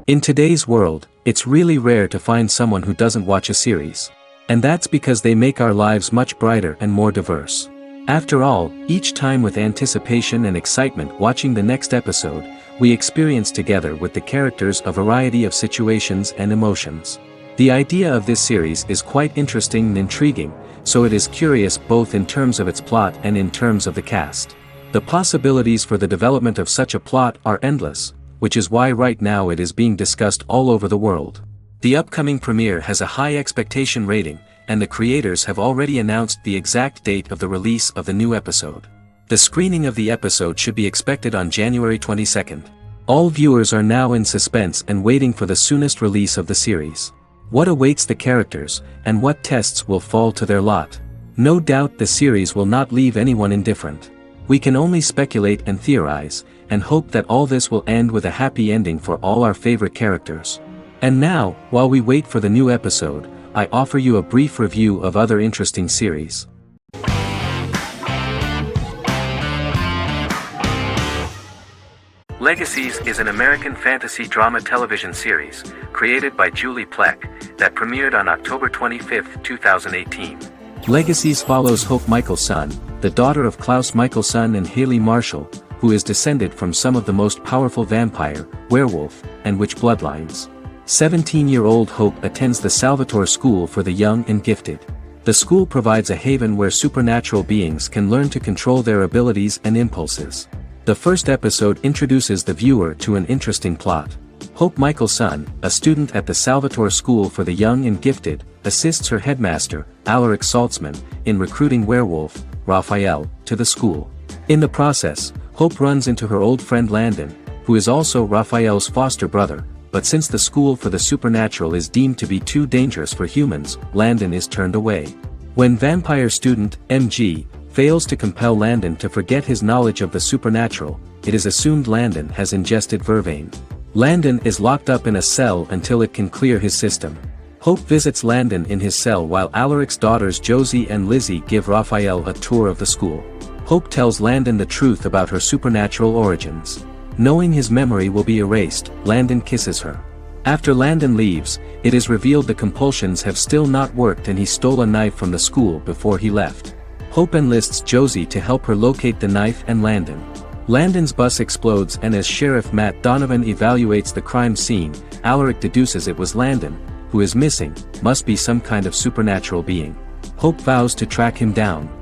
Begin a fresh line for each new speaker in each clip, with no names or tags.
In today's world, it's really rare to find someone who doesn't watch a series. And that's because they make our lives much brighter and more diverse. After all, each time with anticipation and excitement watching the next episode, we experience together with the characters a variety of situations and emotions. The idea of this series is quite interesting and intriguing, so it is curious both in terms of its plot and in terms of the cast. The possibilities for the development of such a plot are endless, which is why right now it is being discussed all over the world. The upcoming premiere has a high expectation rating, and the creators have already announced the exact date of the release of the new episode. The screening of the episode should be expected on January 22nd. All viewers are now in suspense and waiting for the soonest release of the series. What awaits the characters, and what tests will fall to their lot? No doubt the series will not leave anyone indifferent. We can only speculate and theorize, and hope that all this will end with a happy ending for all our favorite characters. And now, while we wait for the new episode, I offer you a brief review of other interesting series. Legacies is an American fantasy drama television series, created by Julie Plec, that premiered on October 25, 2018. Legacies follows Hope Michelson, the daughter of Klaus Michelson and Haley Marshall, who is descended from some of the most powerful vampire, werewolf, and witch bloodlines. 17-year-old Hope attends the Salvatore School for the Young and Gifted. The school provides a haven where supernatural beings can learn to control their abilities and impulses. The first episode introduces the viewer to an interesting plot. Hope Michelson, a student at the Salvatore School for the Young and Gifted, assists her headmaster, Alaric Saltzman, in recruiting werewolf, Raphael, to the school. In the process, Hope runs into her old friend Landon, who is also Raphael's foster brother, but since the school for the supernatural is deemed to be too dangerous for humans, Landon is turned away. When vampire student, MG, fails to compel Landon to forget his knowledge of the supernatural, it is assumed Landon has ingested vervain. Landon is locked up in a cell until it can clear his system. Hope visits Landon in his cell while Alaric's daughters Josie and Lizzie give Raphael a tour of the school. Hope tells Landon the truth about her supernatural origins. Knowing his memory will be erased, Landon kisses her. After Landon leaves, it is revealed the compulsions have still not worked and he stole a knife from the school before he left. Hope enlists Josie to help her locate the knife and Landon. Landon's bus explodes and as Sheriff Matt Donovan evaluates the crime scene, Alaric deduces it was Landon, who is missing, must be some kind of supernatural being. Hope vows to track him down.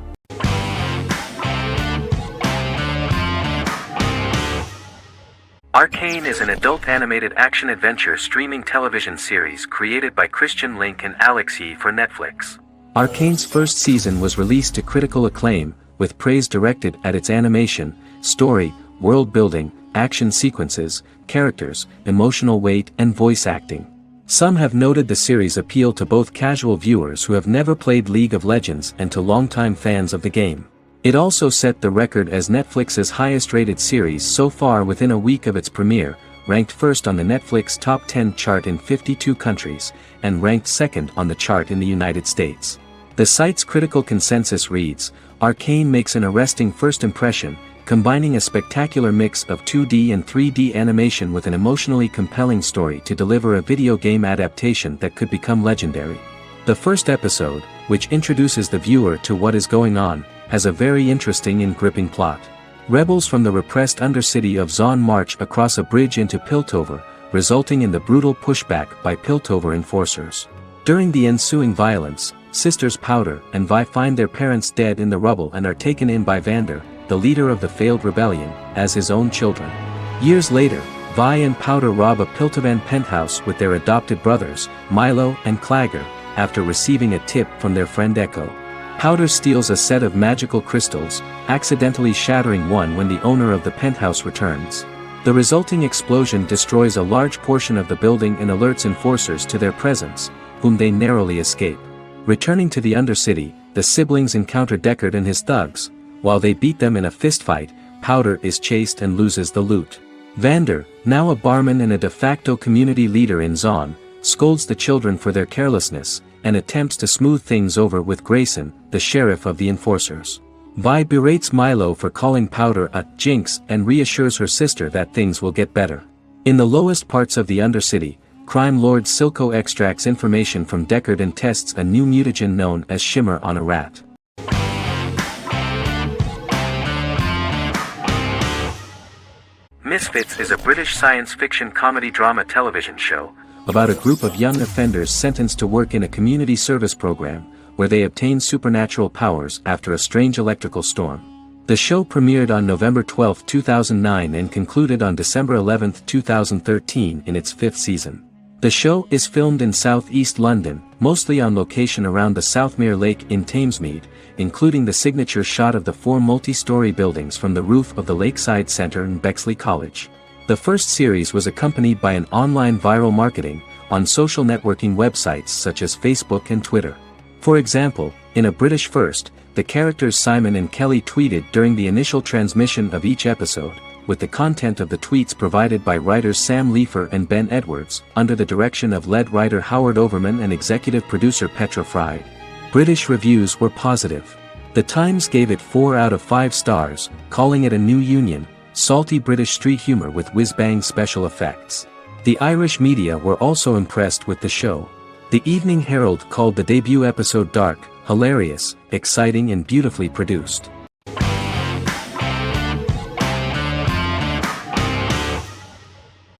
Arcane is an adult animated action-adventure streaming television series created by Christian Link and Alex Yee for Netflix. Arcane's first season was released to critical acclaim, with praise directed at its animation, story, world building, action sequences, characters, emotional weight and voice acting. Some have noted the series appeal to both casual viewers who have never played League of Legends and to longtime fans of the game. It also set the record as Netflix's highest-rated series so far within a week of its premiere, ranked first on the Netflix Top 10 chart in 52 countries, and ranked second on the chart in the United States. The site's critical consensus reads, "Arcane makes an arresting first impression, combining a spectacular mix of 2D and 3D animation with an emotionally compelling story to deliver a video game adaptation that could become legendary." The first episode, which introduces the viewer to what is going on, has a very interesting and gripping plot. Rebels from the repressed undercity of Zon march across a bridge into Piltover, resulting in the brutal pushback by Piltover enforcers. During the ensuing violence, sisters Powder and Vi find their parents dead in the rubble and are taken in by Vander, the leader of the failed rebellion, as his own children. Years later, Vi and Powder rob a Piltovan penthouse with their adopted brothers, Milo and Clagger, after receiving a tip from their friend Echo. Powder steals a set of magical crystals, accidentally shattering one when the owner of the penthouse returns. The resulting explosion destroys a large portion of the building and alerts enforcers to their presence, whom they narrowly escape. Returning to the Undercity, the siblings encounter Deckard and his thugs. While they beat them in a fistfight, Powder is chased and loses the loot. Vander, now a barman and a de facto community leader in Zon, scolds the children for their carelessness, and attempts to smooth things over with Grayson, the sheriff of the enforcers. Vi berates Milo for calling Powder a jinx and reassures her sister that things will get better. In the lowest parts of the Undercity, crime lord Silco extracts information from Deckard and tests a new mutagen known as Shimmer on a rat. Misfits is a British science fiction comedy drama television show about a group of young offenders sentenced to work in a community service program, where they obtain supernatural powers after a strange electrical storm. The show premiered on November 12, 2009 and concluded on December 11, 2013 in its 5th season. The show is filmed in southeast London, mostly on location around the Southmere Lake in Thamesmead, including the signature shot of the 4 multi-story buildings from the roof of the Lakeside Centre in Bexley College. The first series was accompanied by an online viral marketing on social networking websites such as Facebook and Twitter. For example, in a British first, the characters Simon and Kelly tweeted during the initial transmission of each episode, with the content of the tweets provided by writers Sam Leifer and Ben Edwards, under the direction of lead writer Howard Overman and executive producer Petra Fried. British reviews were positive. The Times gave it 4 out of 5 stars, calling it a new union, salty British street humour with whiz-bang special effects. The Irish media were also impressed with the show. The Evening Herald called the debut episode dark, hilarious, exciting and beautifully produced.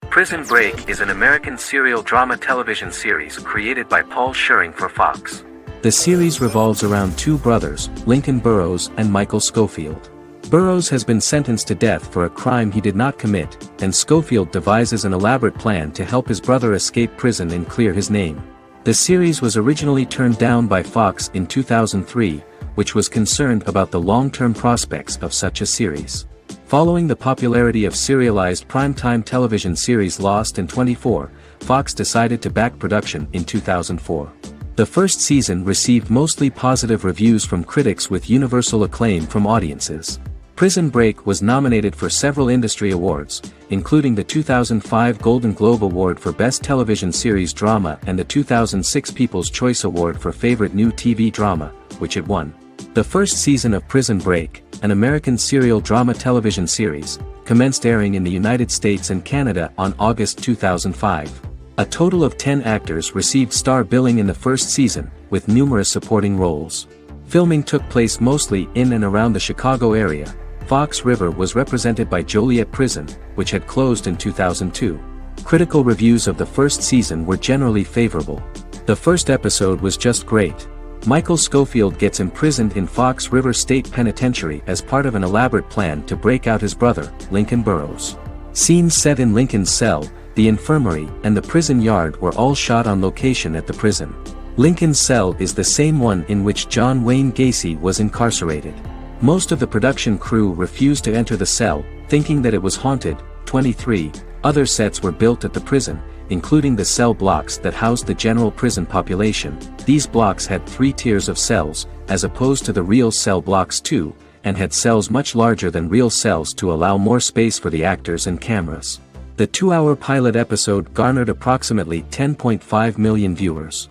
Prison Break is an American serial drama television series created by Paul Scheuring for Fox. The series revolves around 2 brothers, Lincoln Burrows and Michael Schofield. Burrows has been sentenced to death for a crime he did not commit, and Schofield devises an elaborate plan to help his brother escape prison and clear his name. The series was originally turned down by Fox in 2003, which was concerned about the long-term prospects of such a series. Following the popularity of serialized primetime television series Lost and 24, Fox decided to back production in 2004. The first season received mostly positive reviews from critics with universal acclaim from audiences. Prison Break was nominated for several industry awards, including the 2005 Golden Globe Award for Best Television Series Drama and the 2006 People's Choice Award for Favorite New TV Drama, which it won. The first season of Prison Break, an American serial drama television series, commenced airing in the United States and Canada on August 2005. A total of 10 actors received star billing in the first season, with numerous supporting roles. Filming took place mostly in and around the Chicago area. Fox River was represented by Joliet Prison, which had closed in 2002. Critical reviews of the first season were generally favorable. The first episode was just great. Michael Schofield gets imprisoned in Fox River State Penitentiary as part of an elaborate plan to break out his brother, Lincoln Burrows. Scenes set in Lincoln's cell, the infirmary, and the prison yard were all shot on location at the prison. Lincoln's cell is the same one in which John Wayne Gacy was incarcerated. Most of the production crew refused to enter the cell, thinking that it was haunted. 23 other sets were built at the prison, including the cell blocks that housed the general prison population. These blocks had 3 tiers of cells, as opposed to the real cell blocks 2, and had cells much larger than real cells to allow more space for the actors and cameras. The 2-hour pilot episode garnered approximately 10.5 million viewers.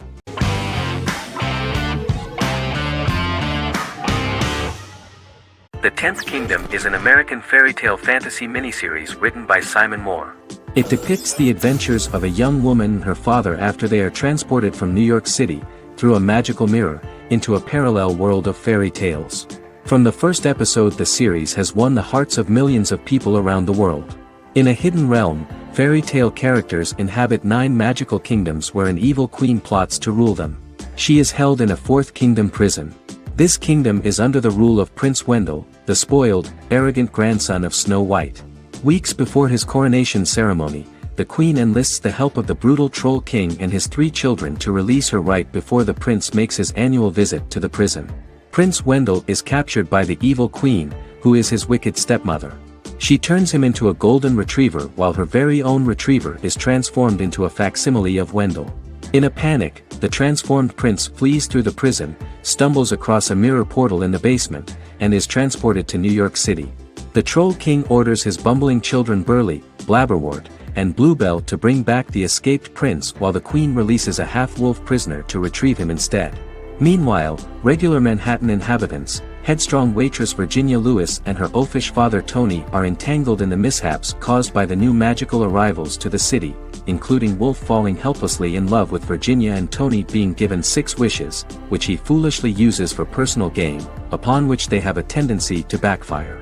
The 10th Kingdom is an American fairy tale fantasy miniseries written by Simon Moore. It depicts the adventures of a young woman and her father after they are transported from New York City, through a magical mirror, into a parallel world of fairy tales. From the first episode, the series has won the hearts of millions of people around the world. In a hidden realm, fairy tale characters inhabit 9 magical kingdoms where an evil queen plots to rule them. She is held in a 4th kingdom prison. This kingdom is under the rule of Prince Wendell, the spoiled, arrogant grandson of Snow White. Weeks before his coronation ceremony, the queen enlists the help of the brutal Troll King and his 3 children to release her right before the prince makes his annual visit to the prison. Prince Wendell is captured by the evil queen, who is his wicked stepmother. She turns him into a golden retriever while her very own retriever is transformed into a facsimile of Wendell. In a panic, the transformed prince flees through the prison, stumbles across a mirror portal in the basement, and is transported to New York City. The Troll King orders his bumbling children Burley, Blabberwort, and Bluebell to bring back the escaped prince while the queen releases a half-wolf prisoner to retrieve him instead. Meanwhile, regular Manhattan inhabitants, Headstrong waitress Virginia Lewis and her oafish father Tony are entangled in the mishaps caused by the new magical arrivals to the city, including Wolf falling helplessly in love with Virginia and Tony being given 6 wishes, which he foolishly uses for personal gain, upon which they have a tendency to backfire.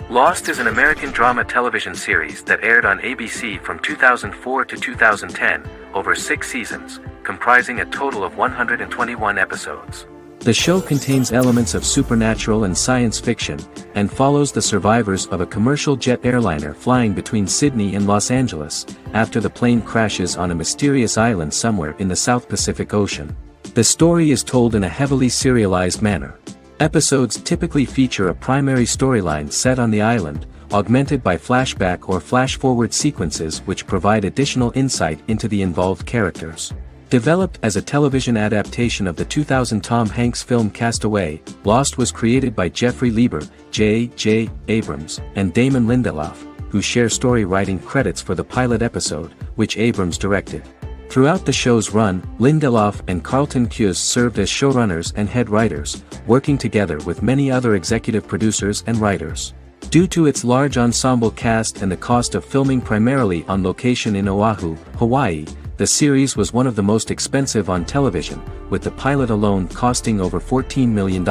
Lost is an American drama television series that aired on ABC from 2004 to 2010, over 6 seasons, comprising a total of 121 episodes. The show contains elements of supernatural and science fiction, and follows the survivors of a commercial jet airliner flying between Sydney and Los Angeles, after the plane crashes on a mysterious island somewhere in the South Pacific Ocean. The story is told in a heavily serialized manner. Episodes typically feature a primary storyline set on the island, augmented by flashback or flash-forward sequences which provide additional insight into the involved characters. Developed as a television adaptation of the 2000 Tom Hanks film Castaway, Lost was created by Jeffrey Lieber, J.J. Abrams, and Damon Lindelof, who share story writing credits for the pilot episode, which Abrams directed. Throughout the show's run, Lindelof and Carlton Cuse served as showrunners and head writers, working together with many other executive producers and writers. Due to its large ensemble cast and the cost of filming primarily on location in Oahu, Hawaii, the series was one of the most expensive on television, with the pilot alone costing over $14 million.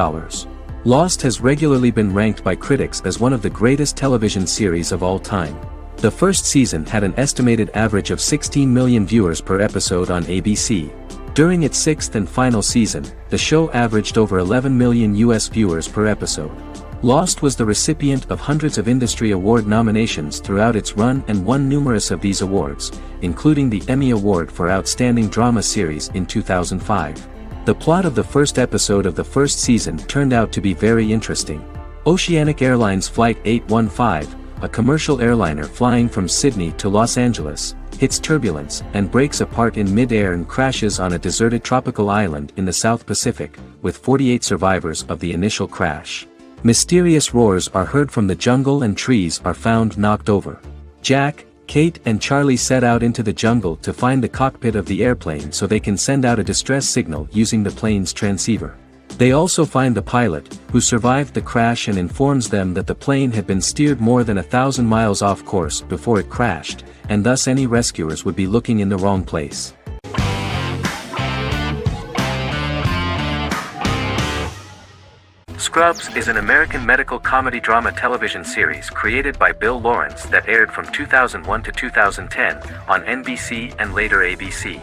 Lost has regularly been ranked by critics as one of the greatest television series of all time. The first season had an estimated average of 16 million viewers per episode on ABC. During its 6th and final season, the show averaged over 11 million US viewers per episode. Lost was the recipient of hundreds of industry award nominations throughout its run and won numerous of these awards, including the Emmy Award for Outstanding Drama Series in 2005. The plot of the first episode of the first season turned out to be very interesting. Oceanic Airlines Flight 815, a commercial airliner flying from Sydney to Los Angeles, hits turbulence and breaks apart in mid-air and crashes on a deserted tropical island in the South Pacific, with 48 survivors of the initial crash. Mysterious roars are heard from the jungle and trees are found knocked over. Jack, Kate and Charlie set out into the jungle to find the cockpit of the airplane so they can send out a distress signal using the plane's transceiver. They also find the pilot, who survived the crash and informs them that the plane had been steered more than 1,000 miles off course before it crashed, and thus any rescuers would be looking in the wrong place. Scrubs is an American medical comedy drama television series created by Bill Lawrence that aired from 2001 to 2010 on NBC and later ABC.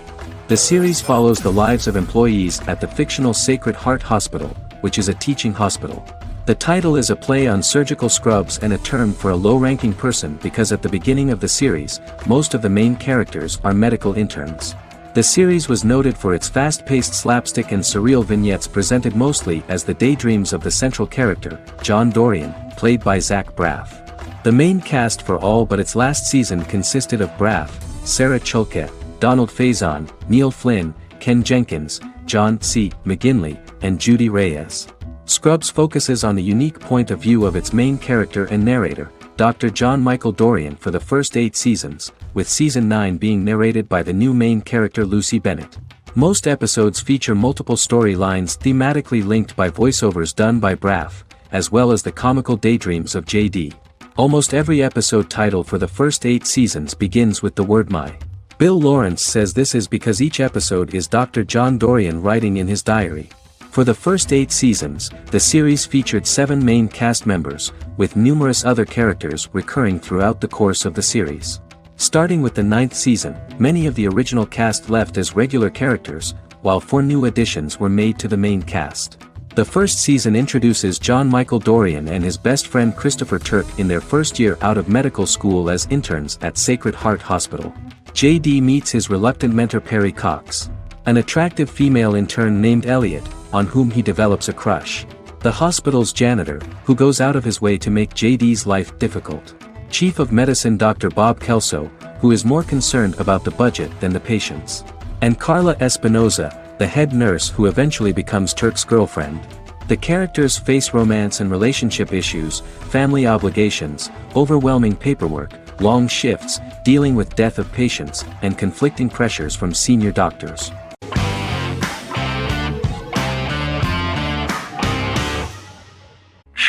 The series follows the lives of employees at the fictional Sacred Heart Hospital, which is a teaching hospital. The title is a play on surgical scrubs and a term for a low-ranking person because at the beginning of the series, most of the main characters are medical interns. The series was noted for its fast-paced slapstick and surreal vignettes presented mostly as the daydreams of the central character, John Dorian, played by Zach Braff. The main cast for all but its last season consisted of Braff, Sarah Chalke, Donald Faison, Neil Flynn, Ken Jenkins, John C. McGinley, and Judy Reyes. Scrubs focuses on the unique point of view of its main character and narrator, Dr. John Michael Dorian for the first 8 seasons, with season 9 being narrated by the new main character Lucy Bennett. Most episodes feature multiple storylines thematically linked by voiceovers done by Braff, as well as the comical daydreams of JD. Almost every episode title for the first 8 seasons begins with the word my. Bill Lawrence says this is because each episode is Dr. John Dorian writing in his diary. For the first 8 seasons, the series featured 7 main cast members, with numerous other characters recurring throughout the course of the series. Starting with the 9th season, many of the original cast left as regular characters, while 4 new additions were made to the main cast. The first season introduces John Michael Dorian and his best friend Christopher Turk in their first year out of medical school as interns at Sacred Heart Hospital. JD meets his reluctant mentor Perry Cox, an attractive female intern named Elliot, on whom he develops a crush. The hospital's janitor, who goes out of his way to make JD's life difficult. Chief of Medicine Dr. Bob Kelso, who is more concerned about the budget than the patients. And Carla Espinoza, the head nurse who eventually becomes Turk's girlfriend. The characters face romance and relationship issues, family obligations, overwhelming paperwork, long shifts, dealing with death of patients, and conflicting pressures from senior doctors.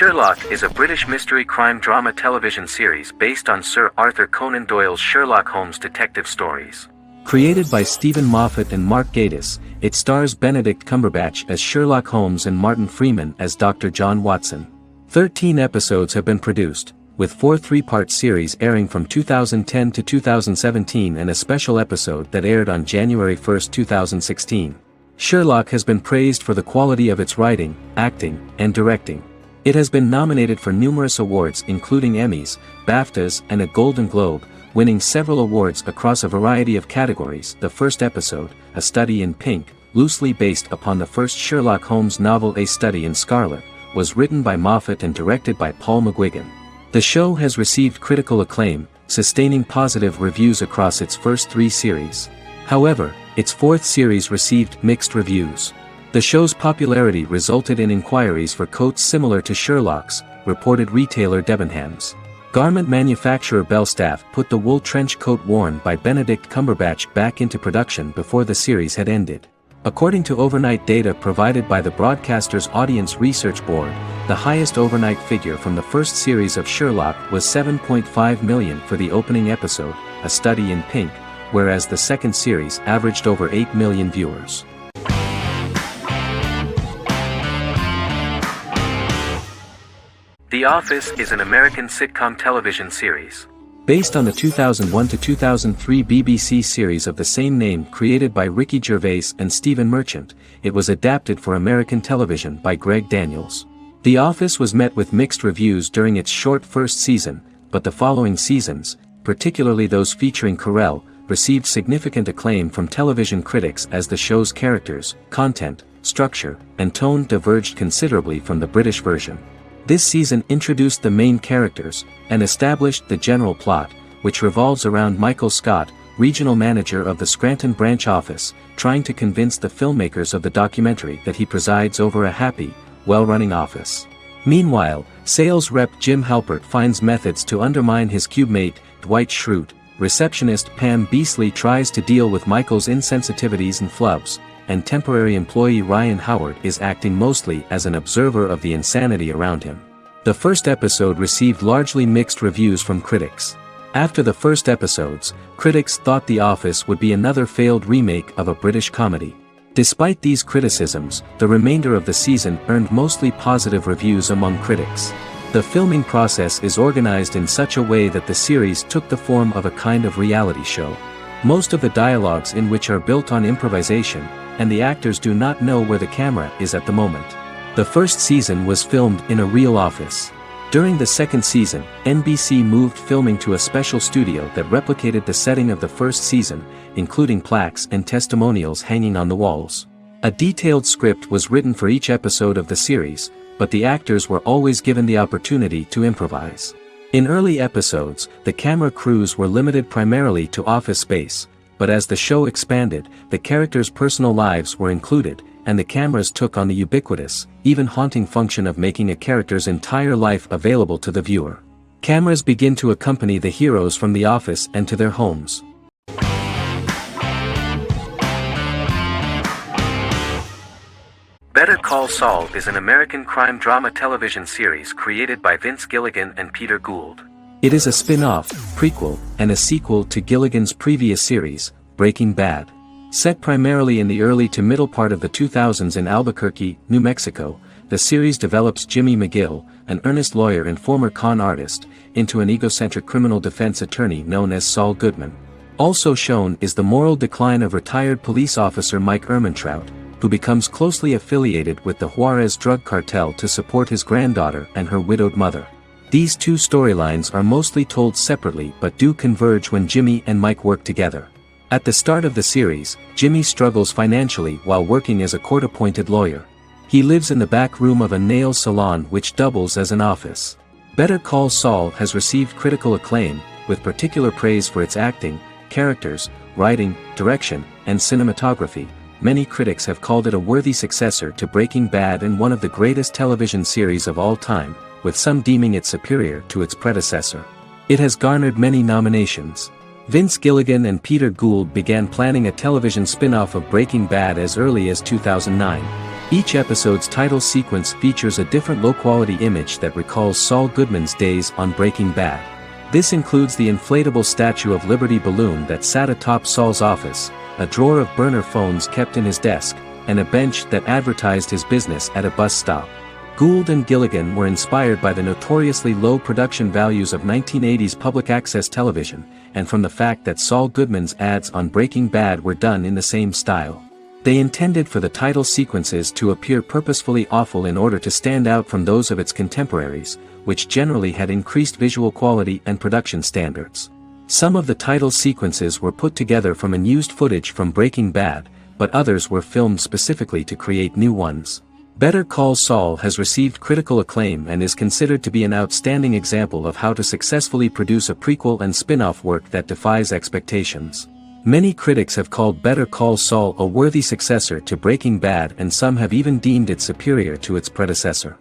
Sherlock is a British mystery crime drama television series based on Sir Arthur Conan Doyle's Sherlock Holmes detective stories. Created by Stephen Moffat and Mark Gatiss, it stars Benedict Cumberbatch as Sherlock Holmes and Martin Freeman as Dr. John Watson. 13 episodes have been produced, with 4 three-part series airing from 2010 to 2017 and a special episode that aired on January 1, 2016. Sherlock has been praised for the quality of its writing, acting, and directing. It has been nominated for numerous awards including Emmys, BAFTAs, and a Golden Globe, winning several awards across a variety of categories. The first episode, A Study in Pink, loosely based upon the first Sherlock Holmes novel A Study in Scarlet, was written by Moffat and directed by Paul McGuigan. The show has received critical acclaim, sustaining positive reviews across its first 3 series. However, its 4th series received mixed reviews. The show's popularity resulted in inquiries for coats similar to Sherlock's, reported retailer Debenhams. Garment manufacturer Belstaff put the wool trench coat worn by Benedict Cumberbatch back into production before the series had ended. According to overnight data provided by the broadcaster's Audience Research Board, the highest overnight figure from the first series of Sherlock was 7.5 million for the opening episode, A Study in Pink, whereas the second series averaged over 8 million viewers. The Office is an American sitcom television series. Based on the 2001 to 2003 BBC series of the same name created by Ricky Gervais and Stephen Merchant, it was adapted for American television by Greg Daniels. The Office was met with mixed reviews during its short first season, but the following seasons, particularly those featuring Carell, received significant acclaim from television critics as the show's characters, content, structure, and tone diverged considerably from the British version. This season introduced the main characters, and established the general plot, which revolves around Michael Scott, regional manager of the Scranton branch office, trying to convince the filmmakers of the documentary that he presides over a happy, well-running office. Meanwhile, sales rep Jim Halpert finds methods to undermine his cube-mate, Dwight Schrute. Receptionist Pam Beasley tries to deal with Michael's insensitivities and flubs, and temporary employee Ryan Howard is acting mostly as an observer of the insanity around him. The first episode received largely mixed reviews from critics. After the first episodes, critics thought The Office would be another failed remake of a British comedy. Despite these criticisms, the remainder of the season earned mostly positive reviews among critics. The filming process is organized in such a way that the series took the form of a kind of reality show. Most of the dialogues in which are built on improvisation, and the actors do not know where the camera is at the moment. The first season was filmed in a real office. During the second season, NBC moved filming to a special studio that replicated the setting of the first season, including plaques and testimonials hanging on the walls. A detailed script was written for each episode of the series, but the actors were always given the opportunity to improvise. In early episodes, the camera crews were limited primarily to office space, but as the show expanded, the characters' personal lives were included, and the cameras took on the ubiquitous, even haunting function of making a character's entire life available to the viewer. Cameras begin to accompany the heroes from the office and to their homes. Better Call Saul is an American crime drama television series created by Vince Gilligan and Peter Gould. It is a spin-off, prequel, and a sequel to Gilligan's previous series, Breaking Bad. Set primarily in the early to middle part of the 2000s in Albuquerque, New Mexico, the series develops Jimmy McGill, an earnest lawyer and former con artist, into an egocentric criminal defense attorney known as Saul Goodman. Also shown is the moral decline of retired police officer Mike Ehrmantraut, who becomes closely affiliated with the Juarez drug cartel to support his granddaughter and her widowed mother. These two storylines are mostly told separately but do converge when Jimmy and Mike work together. At the start of the series, Jimmy struggles financially while working as a court-appointed lawyer. He lives in the back room of a nail salon which doubles as an office. Better Call Saul has received critical acclaim, with particular praise for its acting, characters, writing, direction, and cinematography. Many critics have called it a worthy successor to Breaking Bad and one of the greatest television series of all time, with some deeming it superior to its predecessor. It has garnered many nominations. Vince Gilligan and Peter Gould began planning a television spin-off of Breaking Bad as early as 2009. Each episode's title sequence features a different low-quality image that recalls Saul Goodman's days on Breaking Bad. This includes the inflatable Statue of Liberty balloon that sat atop Saul's office, a drawer of burner phones kept in his desk, and a bench that advertised his business at a bus stop. Gould and Gilligan were inspired by the notoriously low production values of 1980s public access television, and from the fact that Saul Goodman's ads on Breaking Bad were done in the same style. They intended for the title sequences to appear purposefully awful in order to stand out from those of its contemporaries, which generally had increased visual quality and production standards. Some of the title sequences were put together from unused footage from Breaking Bad, but others were filmed specifically to create new ones. Better Call Saul has received critical acclaim and is considered to be an outstanding example of how to successfully produce a prequel and spin-off work that defies expectations. Many critics have called Better Call Saul a worthy successor to Breaking Bad, and some have even deemed it superior to its predecessor.